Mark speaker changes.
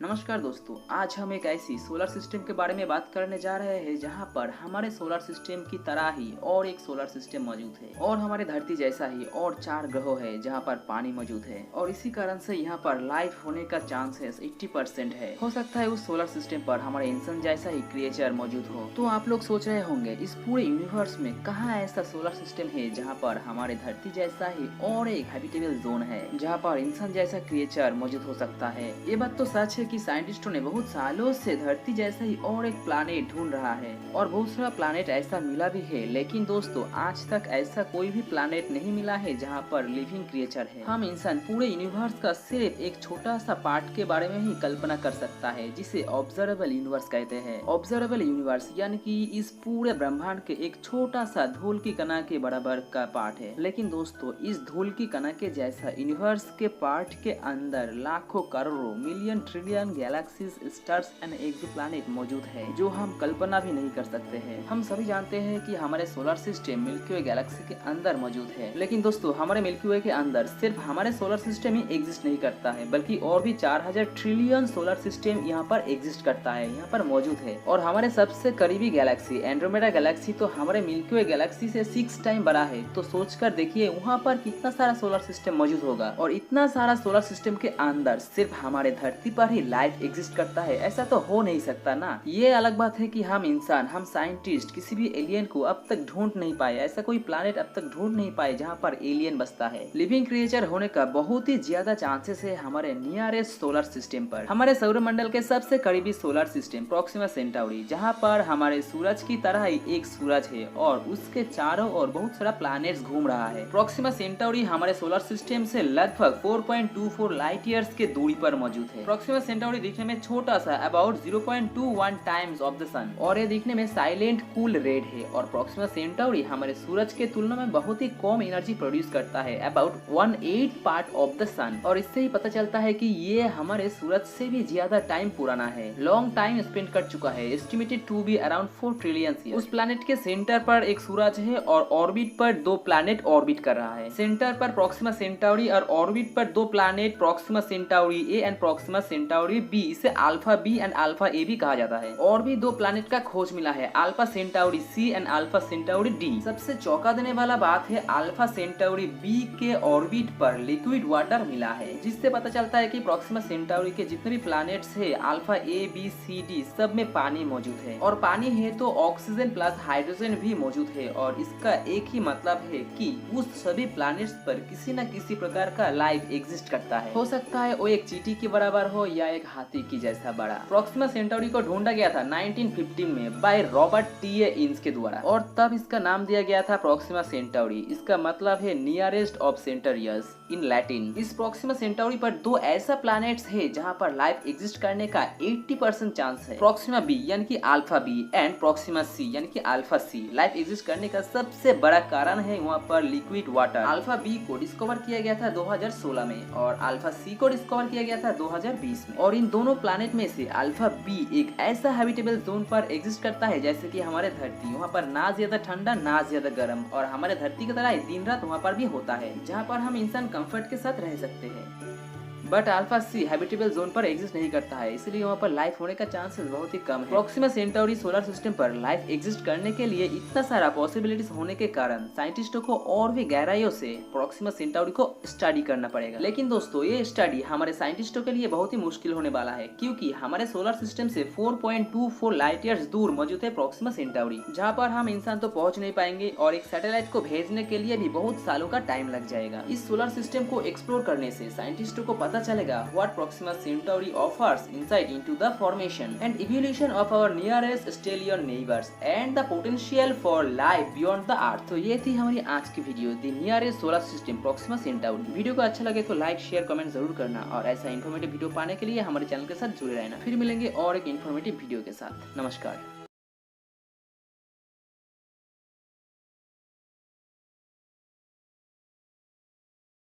Speaker 1: नमस्कार दोस्तों, आज हम एक ऐसी सोलर सिस्टम के बारे में बात करने जा रहे हैं जहां पर हमारे सोलर सिस्टम की तरह ही और एक सोलर सिस्टम मौजूद है और हमारे धरती जैसा ही और 4 ग्रह है जहां पर पानी मौजूद है और इसी कारण से यहां पर लाइफ होने का चांसेस 80% है। हो सकता है उस सोलर सिस्टम पर हमारे इंसान जैसा ही क्रिएचर मौजूद हो। तो आप लोग सोच रहे होंगे इस पूरे यूनिवर्स में कहाँ ऐसा सोलर सिस्टम है जहाँ पर हमारे धरती जैसा ही और एक हैबिटेबल जोन है जहाँ पर इंसान जैसा क्रिएचर मौजूद हो सकता है। ये बात तो सच है कि साइंटिस्टों ने बहुत सालों से धरती जैसा ही और एक प्लानेट ढूंढ रहा है और बहुत सारा प्लानेट ऐसा मिला भी है, लेकिन दोस्तों आज तक ऐसा कोई भी प्लानेट नहीं मिला है जहाँ पर लिविंग क्रिएचर है। हम इंसान पूरे यूनिवर्स का सिर्फ एक छोटा सा पार्ट के बारे में ही कल्पना कर सकता है जिसे ऑब्जर्वेबल यूनिवर्स कहते हैं। ऑब्जर्वेबल यूनिवर्स यानी कि इस पूरे ब्रह्मांड के एक छोटा सा धूल की कणा के बराबर का पार्ट है। लेकिन दोस्तों इस धूल की कणा के जैसा यूनिवर्स के पार्ट के अंदर लाखों करोड़ों million trillion galaxies, stars and exoplanet मौजूद है जो हम कल्पना भी नहीं कर सकते हैं। हम सभी जानते हैं कि हमारे सोलर सिस्टम मिल्की वे गैलेक्सी के अंदर मौजूद है, लेकिन दोस्तों हमारे मिल्की वे के अंदर सिर्फ हमारे सोलर सिस्टम ही एग्जिस्ट नहीं करता है बल्कि और भी 4000 ट्रिलियन सोलर सिस्टम यहाँ पर एग्जिस्ट करता है, यहाँ पर मौजूद है। और हमारे सबसे करीबी गैलेक्सी एंड्रोमेडा गैलेक्सी तो हमारे मिल्की वे गैलेक्सी से 6 टाइम बड़ा है। तो सोचकर देखिए वहाँ पर कितना सारा सोलर सिस्टम मौजूद होगा और इतना सारा सोलर सिस्टम के अंदर सिर्फ हमारे धरती पर ही लाइफ एग्जिस्ट करता है, ऐसा तो हो नहीं सकता ना। ये अलग बात है कि हम इंसान, हम साइंटिस्ट किसी भी एलियन को अब तक ढूंढ नहीं पाए, ऐसा कोई प्लैनेट अब तक ढूंढ नहीं पाए जहाँ पर एलियन बसता है। लिविंग क्रिएचर होने का बहुत ही ज्यादा चांसेस है हमारे नियरेस्ट सोलर सिस्टम पर, हमारे सौरमंडल के सबसे करीबी सोलर सिस्टम प्रोक्सिमा सेंटाउरी, जहाँ पर हमारे सूरज की तरह ही एक सूरज है और उसके चारों ओर बहुत सारा प्लैनेट्स घूम रहा है। प्रोक्सिमा सेंटाउरी हमारे सोलर सिस्टम से लगभग 4.24 लाइट ईयर्स के दूरी पर मौजूद है। प्रोक्सिमा सेंटाउरी दिखने में छोटा सा अबाउट 0.21 टाइम्स ऑफ द सन और ये दिखने में साइलेंट कूल रेड है और प्रोक्सिमा सेंटाउरी हमारे सूरज के तुलना में बहुत ही कम एनर्जी प्रोड्यूस करता है, अबाउट 1/8 पार्ट ऑफ द सन। और इससे ही पता चलता है कि ये हमारे सूरज से भी ज्यादा टाइम पुराना है, लॉन्ग टाइम स्पेंड कर चुका है, estimated to be around 4 trillion year. उस प्लैनेट के सेंटर पर एक सूरज है और ऑर्बिट पर 2 प्लैनेट ऑर्बिट कर रहा है। सेंटर पर प्रोक्सिमा सेंटाउरी और ऑर्बिट पर 2 planet Proxima Centauri A and Proxima Centauri B, इसे Alpha B and Alpha A भी कहा जाता है। और भी 2 प्लैनेट का खोज मिला है, Alpha Centauri C and Alpha Centauri D. सबसे चौंका देने वाला बात है अल्फा सेंटाउरी बी के ऑर्बिट पर लिक्विड वाटर मिला है, जिससे पता चलता है कि प्रोक्सिमा सेंटाउरी के जितने भी प्लैनेट्स है alpha A B C D सब में पानी मौजूद है और पानी है तो ऑक्सीजन प्लस हाइड्रोजन भी मौजूद है और इसका एक ही मतलब है कि उस सभी प्लैनेट्स पर किसी न किसी प्रकार का लाइफ एग्जिस्ट करता है। हो सकता है वो एक चींटी के बराबर हो या एक हाथी की जैसा बड़ा। प्रोक्सिमा सेंटाउरी को ढूंढा गया था 1915 में बाय रॉबर्ट टी इंस के द्वारा और तब इसका नाम दिया गया था प्रोक्सिमा सेंटाउरी। इसका मतलब है नियरेस्ट ऑफ सेंटरियस इन लैटिन। इस प्रोक्सिमा सेंटाउरी पर 2 ऐसा प्लैनेट्स है जहाँ पर लाइफ एग्जिस्ट करने का 80% चांस है। प्रोक्सिमा बी यानी कि अल्फा बी एंड प्रोक्सिमा सी यानी कि अल्फा सी लाइफ एग्जिस्ट करने का सबसे बड़ा कारण है वहाँ पर लिक्विड वाटर। अल्फा बी को डिस्कवर किया गया था 2016 में और अल्फा सी को डिस्कवर किया गया था 2020 में। और इन दोनों प्लैनेट में से अल्फा बी एक ऐसा हैबिटेबल जोन पर एग्जिस्ट करता है जैसे कि हमारे धरती, वहाँ पर ना ज्यादा ठंडा ना ज्यादा गर्म और हमारे धरती की तरह दिन रात वहाँ पर भी होता है, जहाँ पर हम इंसान कंफर्ट के साथ रह सकते हैं। But alpha C habitable zone पर एग्जिस्ट नहीं करता है, इसलिए वहाँ पर लाइफ होने का चांसेस बहुत ही कम है। प्रोक्सिमा सेंटाउरी सोलर सिस्टम पर लाइफ एग्जिस्ट करने के लिए इतना सारा पॉसिबिलिटीज होने के कारण साइंटिस्टों को और भी गहराइयों से प्रोक्सिमा सेंटाउरी को स्टडी करना पड़ेगा। लेकिन दोस्तों ये स्टडी हमारे साइंटिस्टों के लिए बहुत ही मुश्किल होने वाला है, क्योंकि हमारे सोलर सिस्टम से 4.24 लाइट ईयर्स दूर मौजूद है प्रोक्सिमा सेंटाउरी, जहाँ पर हम इंसान तो पहुँच नहीं पाएंगे और एक सैटेलाइट को भेजने के लिए भी बहुत सालों का टाइम लग जाएगा। इस सोलर सिस्टम को एक्सप्लोर करने से साइंटिस्टों को पता चलेगा what Proxima Centauri offers insight into the formation and evolution of our nearest stellar neighbors and the potential for life beyond the Earth। तो ये थी हमारी आज की video, the nearest solar system Proxima Centauri. Video को अच्छा लगे तो लाइक शेयर कमेंट जरूर करना और ऐसा इन्फॉर्मेटिव वीडियो पाने के लिए हमारे चैनल के साथ जुड़े रहना। फिर मिलेंगे और एक इन्फॉर्मेटिव वीडियो के साथ। नमस्कार।